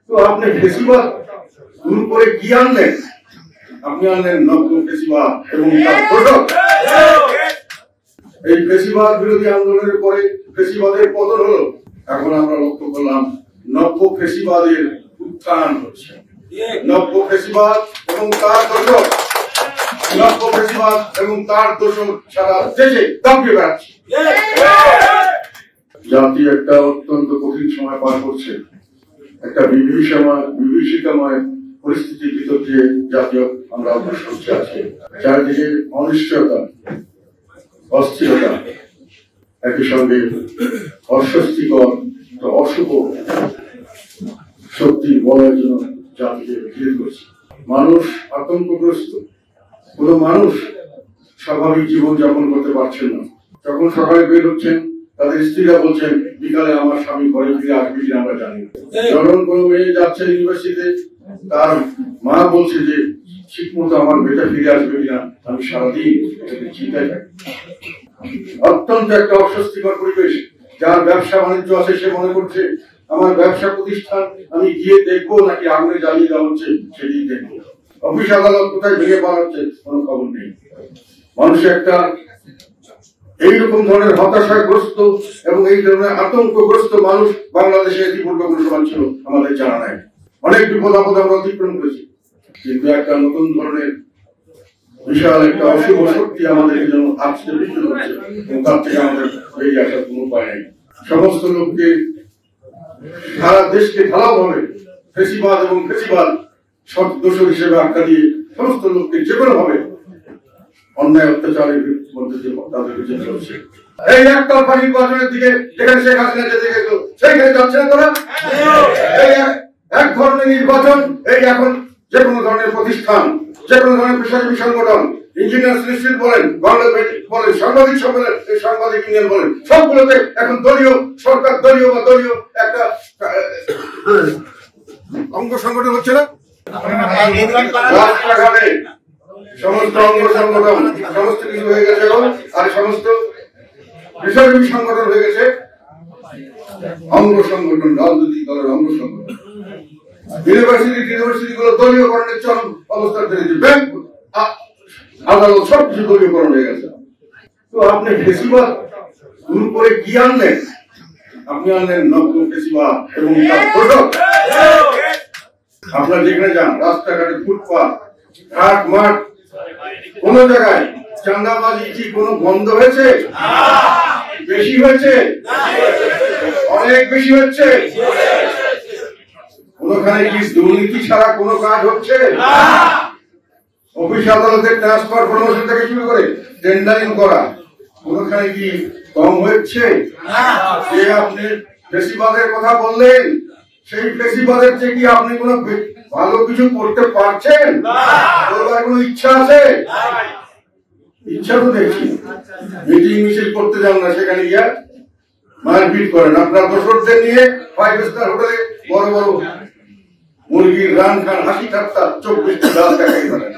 তো আপনি ফেসিবাদ দূর করে কি আনলেন? আপনি আনলেন নব্য ফেসিবাদ এবং তার প্রযোগ। এই ফেসিবাদ বিরোধী আন্দোলনের পরে ফেসিবাদের পতন হলো। এখন আমরা লক্ষ্য করলাম নব্য ফেসিবাদের উত্থান হচ্ছে। নব্য ফেসিবাদ এবং তার দোষর, নব্য ফেসিবাদ এবং তার দোষর সারা দেশে দাপিয়ে বেড়াচ্ছে। জাতি একটা অত্যন্ত কঠিন সময় পার করছে। একটা বিভীষিকাময় পরিস্থিতির ভিতর দিয়ে জাতীয় আমরা অগ্রসর হচ্ছে। আজকে চারিদিকে অনিশ্চয়তা, অস্থিরতা, একই সঙ্গে অস্বস্তিকর অশুভ শক্তির বলয়ের জন্য জাতিকে ঘিরে ধরছে। মানুষ আতঙ্কগ্রস্ত। কোন মানুষ স্বাভাবিক জীবন যাপন করতে পারছেন না। যখন সকালে বের হচ্ছেন, তাদের স্ত্রীরা বলছেন বিকালে আমার স্বামী ঘরে ফিরে আসবে কিনা আমরা জানি না। যখন কোনো মেয়ে যাচ্ছে ইউনিভার্সিটিতে, তার মা বলছে যে ঠিক মতো আমার মেয়েটা ফিরে আসবে কিনা আমি সারাদিন চিন্তায় থাকি। অত্যন্ত একটা অস্বস্তিকর পরিবেশ। যার ব্যবসা বাণিজ্য আছে সে মনে করছে আমার ব্যবসা প্রতিষ্ঠান আমি গিয়ে দেখবো নাকি আগুনে জ্বালিয়ে দেওয়া হচ্ছে সেটি দেখবো। অফিস আদালত কোথায় ভেঙে পড়া হচ্ছে কোনো খবর নেই। মানুষ একটা এইরকম ধরনের হতাশাগ্রস্ত এবং এই ধরনের আতঙ্কগ্রস্ত মানুষ বাংলাদেশে ইতিপূর্বে কোনো সময় ছিল আমাদের জানা নাই। অনেক বিপদ আপদ আমরা অতিক্রম করেছি, কিন্তু একটা নতুন ধরনের বিশাল একটা অশুভ শক্তি আমাদের জন্য আসতে বিচ্ছুত হচ্ছে এবং তার থেকে আমাদের বেরিয়ে আসার কোনো উপায় নেই। সমস্ত লোককে, সারা দেশকে ঢালাওভাবে ফেসিবাদ এবং ফেসিবাদ দোষর হিসেবে আখ্যা দিয়ে সমস্ত লোককে যে কোনো ভাবে অন্যায় অত্যাচারের মধ্যে দিয়ে তাদের বিচার চলছে। এই একতরফা নির্বাচনের দিকে যেখানে শেখ হাসিনা যেতে গেছিল সেইখানে যাচ্ছে না তারা। এই এক ধরনের নির্বাচন, এই এখন যে কোনো ধরনের প্রতিষ্ঠান, যে কোনো ধরনের পেশাজীবী সংগঠন, ইঞ্জিনিয়ার ইনস্টিটিউট বলেন, বাংলাদেশ বলেন, সাংবাদিক সম্মেলন, সাংবাদিক ইউনিয়ন বলেন, সবগুলোতে এখন দলীয় সরকার, দলীয় বা দলীয় একটা অঙ্গ সংগঠন হচ্ছে না। রাস্তাঘাটে সমস্ত অঙ্গ সংগঠন সমস্ত কিছু হয়ে গেছে এখন, আর সমস্ত পেশাজীবী সংগঠন হয়ে গেছে অঙ্গ সংগঠন, রাজনৈতিক দলের অঙ্গ সংগঠন। ইউনিভার্সিটি গুলো দলীয়করণের চরম অবস্থান পেয়েছে। ব্যাংক, আদালত সবকিছু দলীয়করণ হয়ে গেছে। তো আপনি ফেসিবাদ দূর করে কি আনলেন? আপনি আনলেন নব্য ফেসিবাদ এবং তার প্রযোগ। আপনারা যেখানে যান, রাস্তাঘাটে, ফুটপাত, ঘাট, মাঠ, কোন জায়গায় চাঁদাবাজি কি কোনো বন্ধ হয়েছে? বেশি হয়েছে, অনেক বেশি হচ্ছে। কোনখানে কি দুর্নীতি ছাড়া কোনো কাজ হচ্ছে? অফিস আদালতের ট্রান্সফার প্রমোশন থেকে শুরু করে টেন্ডারিং করা কোনখানে কি কম হচ্ছে? যে আপনি ফেসিবাদের কথা বললেন, সেই ফেসিবাদের চেয়ে কি আপনি কোনো ভালো কিছু করতে পারছেন? করবার কোনো ইচ্ছা আছে? ইচ্ছা তো দেখছি। মিটিং মিছিল করতে যান না, সেখানে গিয়া মারপিট করেন। আপনার দোসরদের নিয়ে 5 স্টার হোটেলে বড় বড় মুরগির রান খান, হাসি ঠাট্টা, 24টা গাছ দেখাই করেন।